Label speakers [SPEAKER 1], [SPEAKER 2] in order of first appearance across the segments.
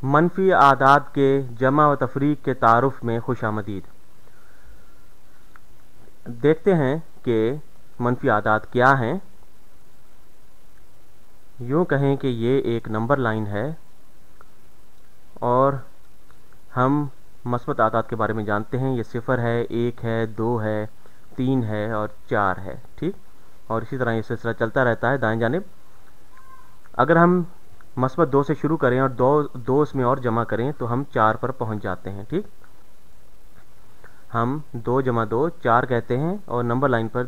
[SPEAKER 1] मनफी आदाद के जमा व तफरीक के तारुफ में खुशामदीद। देखते हैं कि मनफी आदाद क्या हैं। यूँ कहें कि ये एक नंबर लाइन है और हम मस्बत आदाद के बारे में जानते हैं। ये 0 है, 1 है, 2 है, 3 है और 4 है। ठीक, और इसी तरह ये सिलसिला चलता रहता है दाएं जानिब। अगर हम मस्बत 2 से शुरू करें और दो इसमें और जमा करें तो हम 4 पर पहुंच जाते हैं। ठीक, हम 2 + 2 4 कहते हैं और नंबर लाइन पर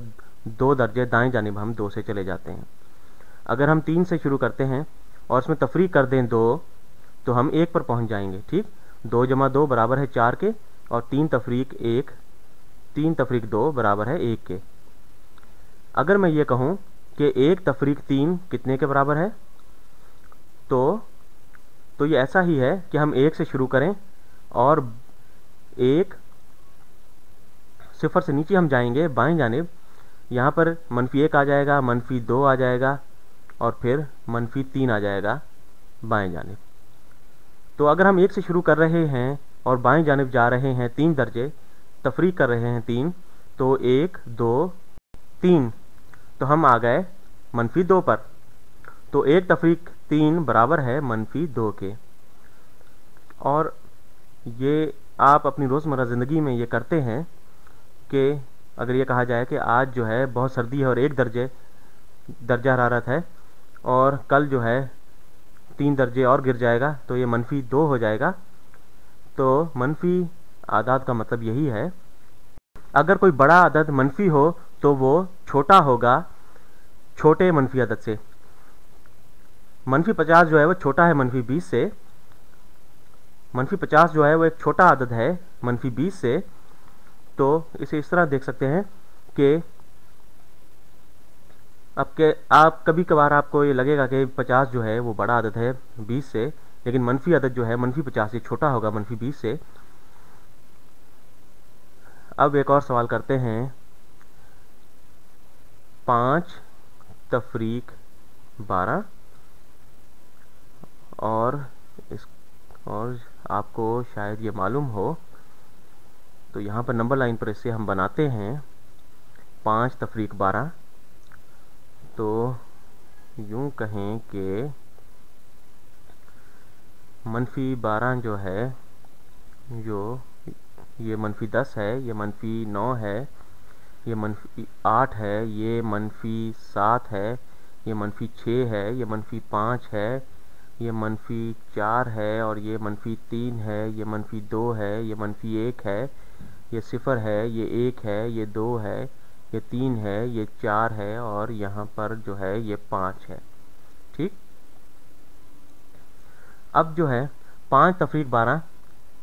[SPEAKER 1] 2 दर्जे दाएं जानिब हम 2 से चले जाते हैं। अगर हम 3 से शुरू करते हैं और इसमें तफरीक कर दें 2 तो हम 1 पर पहुंच जाएंगे। ठीक, 2 + 2 बराबर है 4 के और 3 तफरीक 2 बराबर है 1 के। अगर मैं ये कहूँ कि 1 तफरीक 3 कितने के बराबर है, तो ये ऐसा ही है कि हम 1 से शुरू करें और 1 0 से नीचे हम जाएंगे बाएं जानिब। यहाँ पर -1 आ जाएगा, -2 आ जाएगा और फिर -3 आ जाएगा बाएं जानिब। तो अगर हम 1 से शुरू कर रहे हैं और बाएं जानिब जा रहे हैं 3 दर्जे, तफरीक कर रहे हैं 3, तो 1 2 3, तो हम आ गए -2 पर। तो 1 तफरीक 3 बराबर है -2 के। और ये आप अपनी रोज़मर्रा ज़िंदगी में ये करते हैं कि अगर ये कहा जाए कि आज जो है बहुत सर्दी है और 1 दर्जा हरारत है और कल जो है 3 दर्जे और गिर जाएगा तो ये -2 हो जाएगा। तो मनफी आदाद का मतलब यही है। अगर कोई बड़ा अदद मनफी हो तो वो छोटा होगा छोटे मनफी अदद से। -50 जो है वो छोटा है -20 से। -50 जो है वो एक छोटा अदद है -20 से। तो इसे इस तरह देख सकते हैं कि आप कभी कभार आपको ये लगेगा कि 50 जो है वो बड़ा अदद है 20 से, लेकिन मनफी अदद जो है -50 से छोटा होगा -20 से। अब एक और सवाल करते हैं। 5 तफरीक 12 और आपको शायद ये मालूम हो, तो यहाँ पर नंबर लाइन पर इसे हम बनाते हैं 5 तफरीक 12। तो यूँ कहें कि -12 जो है ये -10 है, ये -9 है, ये -8 है, ये -7 है, ये -6 है, ये -5 है, ये -4 है और ये -3 है, ये -2 है, ये -1 है, ये 0 है, ये 1 है, ये 2 है, ये 3 है, ये 4 है और यहाँ पर जो है ये 5 है। ठीक, अब जो है 5 तफरीक 12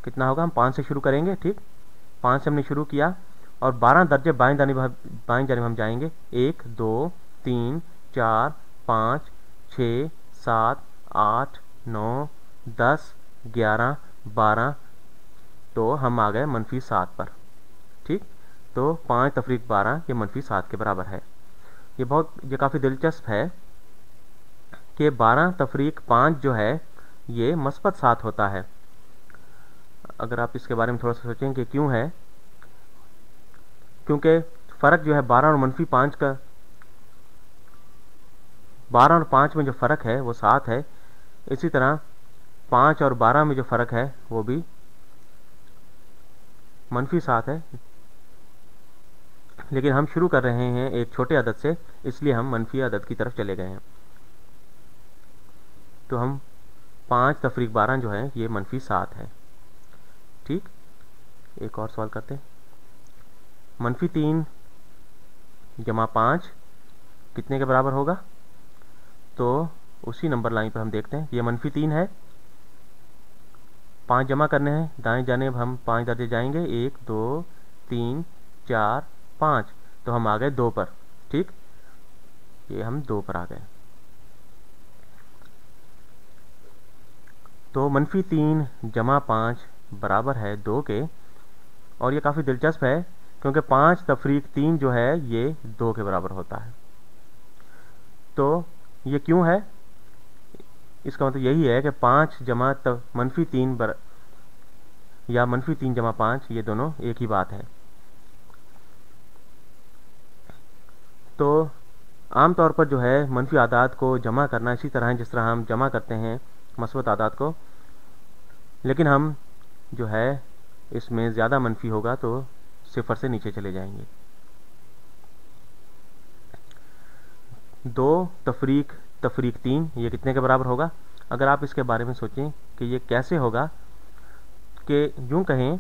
[SPEAKER 1] कितना होगा, हम 5 से शुरू करेंगे। ठीक, 5 से हमने शुरू किया और 12 दर्जे बाएं जानिब हम जाएंगे। 1 2 3 4 5 6 7 8 9 10 11 12, तो हम आ गए -7 पर। ठीक, तो 5 तफरीक 12 ये -7 के बराबर है। ये काफ़ी दिलचस्प है कि 12 तफरीक 5 जो है ये मस्बत 7 होता है। अगर आप इसके बारे में थोड़ा सा सोचें कि क्यों है, क्योंकि फ़र्क जो है 12 और -5 का, 12 और 5 में जो फ़र्क है वो 7 है। इसी तरह 5 और 12 में जो फ़र्क है वो भी -7 है। लेकिन हम शुरू कर रहे हैं एक छोटे अदद से, इसलिए हम मनफी अदद की तरफ चले गए हैं। तो हम 5 तफरीक 12 जो है ये -7 है। ठीक, एक और सवाल करते हैं। -3 + 5 कितने के बराबर होगा, तो उसी नंबर लाइन पर हम देखते हैं। ये -3 है, 5 जमा करने हैं, दाएं जानिब हम 5 दर्जे जाएंगे। 1 2 3 4 5, तो हम आ गए 2 पर। ठीक, ये हम 2 पर आ गए। तो -3 + 5 बराबर है 2 के। और ये काफ़ी दिलचस्प है क्योंकि 5 तफरीक 3 जो है ये 2 के बराबर होता है। तो ये क्यों है, इसका मतलब यही है कि 5 जमा मनफी 3 या मनफी 3 जमा 5 ये दोनों एक ही बात है। तो आमतौर पर जो है मनफी आदाद को जमा करना इसी तरह है जिस तरह हम जमा करते हैं मस्बत आदाद को, लेकिन हम जो है इसमें ज़्यादा मनफी होगा तो सिफर से नीचे चले जाएंगे। 2 तफरीक 3 ये कितने के बराबर होगा? अगर आप इसके बारे में सोचें कि ये कैसे होगा, कि यूँ कहें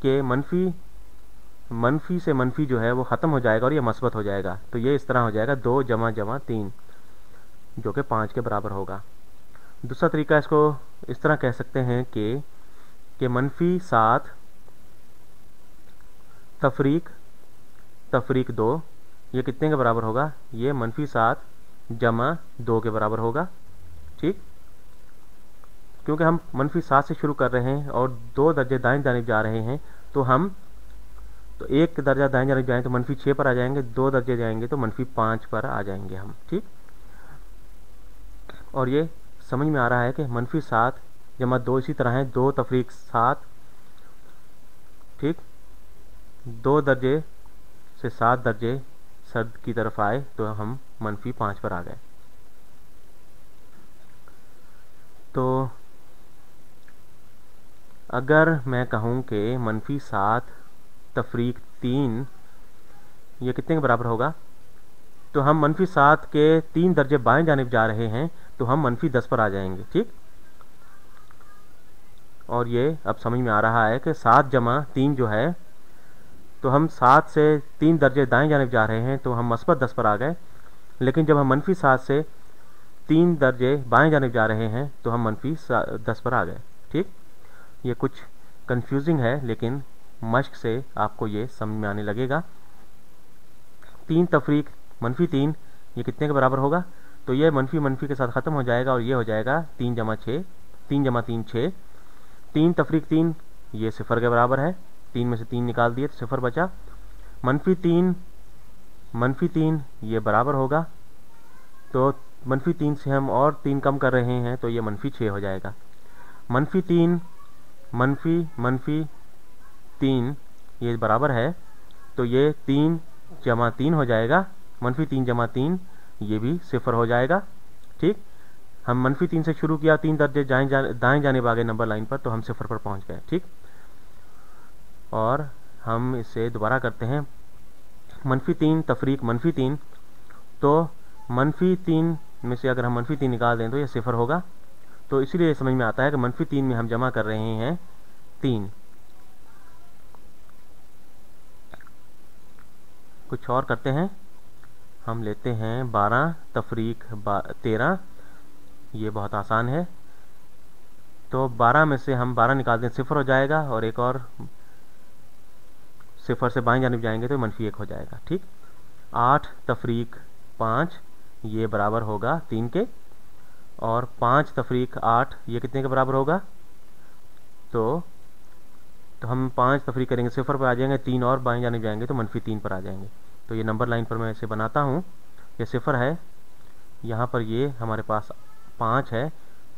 [SPEAKER 1] कि मनफी से मनफी जो है वो ख़त्म हो जाएगा और ये मस्बत हो जाएगा, तो ये इस तरह हो जाएगा 2 जमा 3 जो कि 5 के बराबर होगा। दूसरा तरीका इसको इस तरह कह सकते हैं कि मनफी 7 तफरीक 2 ये कितने के बराबर होगा? ये मनफी 7 जमा 2 के बराबर होगा। ठीक, क्योंकि हम मनफी 7 से शुरू कर रहे हैं और 2 दर्जे दाएं जानिब जा रहे हैं, तो 1 दर्जा दाएं जानिब जाएं तो मनफी 6 पर आ जाएंगे, 2 दर्जे जाएंगे तो मनफी 5 पर आ जाएंगे हम। ठीक, और ये समझ में आ रहा है कि मनफी 7 जमा 2 इसी तरह है 2 तफरीक 7। ठीक, 2 दर्जे से 7 दर्जे सर्द की तरफ आए तो हम मनफी 5 पर आ गए। तो अगर मैं कहूँ कि मनफी 7 तफरीक 3 ये कितने के बराबर होगा, तो हम मनफी 7 के 3 दर्जे बाएं जानिब जा रहे हैं तो हम मनफी 10 पर आ जाएंगे। ठीक, और ये अब समझ में आ रहा है कि 7 जमा 3 जो है, तो हम 7 से 3 दर्जे दाएं जानिब जा रहे हैं तो हम मस्बत 10 पर आ गए, लेकिन जब हम मनफी 7 से 3 दर्जे बाएं जानिब जा रहे हैं तो हम मनफी 10 पर आ गए। ठीक, ये कुछ कंफ्यूजिंग है लेकिन मश्क से आपको ये समझ में आने लगेगा। 3 तफरीक मनफी 3 ये कितने के बराबर होगा, तो ये मनफी के साथ ख़त्म हो जाएगा और ये हो जाएगा 3 जमा 3 6। 3 तफरीक 3 ये सिफर के बराबर है, 3 में से 3 निकाल दिए तो सिफर बचा। मनफी 3 ये बराबर होगा, तो मनफी 3 से हम और 3 कम कर रहे हैं तो ये मनफी 6 हो जाएगा। मनफी 3 ये बराबर है, तो ये 3 जमा 3 हो जाएगा, मनफी 3 जमा 3 ये भी सिफर हो जाएगा। ठीक, हम मनफी 3 से शुरू किया, 3 दर्जे दाएं जानिब आ गए नंबर लाइन पर तो हम सिफर पर पहुंच गए। ठीक, और हम इसे दोबारा करते हैं। मनफी 3 तफरीक मनफी 3, तो मनफी 3 में से अगर हम मनफी 3 निकाल दें तो ये सिफर होगा, तो इसीलिए समझ में आता है कि मनफी 3 में हम जमा कर रहे हैं 3। कुछ और करते हैं, हम लेते हैं 12 तफरीक 13, ये बहुत आसान है। तो 12 में से हम 12 निकाल दें सिफर हो जाएगा और एक और सिफर से बाएं जानिब जाएंगे तो मनफी 1 हो जाएगा। ठीक, 8 तफरीक 5 ये बराबर होगा 3 के, और 5 तफरीक 8 ये कितने के बराबर होगा, तो हम 5 तफरीक करेंगे सिफर पर आ जाएंगे, 3 और बाएं जानिब जाएंगे तो मनफी 3 पर आ जाएंगे। तो ये नंबर लाइन पर मैं इसे बनाता हूँ, ये सिफर है, यहाँ पर ये हमारे पास 5 है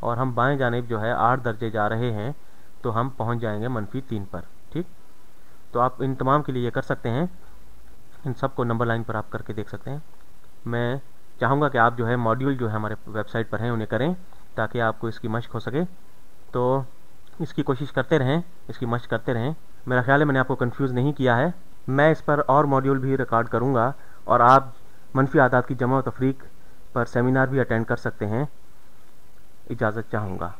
[SPEAKER 1] और हम बाएं जानिब जो है 8 दर्जे जा रहे हैं तो हम पहुँच जाएंगे मनफी 3 पर। ठीक, तो आप इन तमाम के लिए ये कर सकते हैं, इन सब को नंबर लाइन पर आप करके देख सकते हैं। मैं चाहूँगा कि आप जो है मॉड्यूल जो है हमारे वेबसाइट पर हैं उन्हें करें ताकि आपको इसकी मश्क हो सके, तो इसकी कोशिश करते रहें, इसकी मश्क करते रहें। मेरा ख्याल है मैंने आपको कंफ्यूज नहीं किया है। मैं इस पर और मॉड्यूल भी रिकॉर्ड करूँगा और आप मनफी आदाद की जमा और तफरीक पर सेमिनार भी अटेंड कर सकते हैं। इजाज़त चाहूँगा।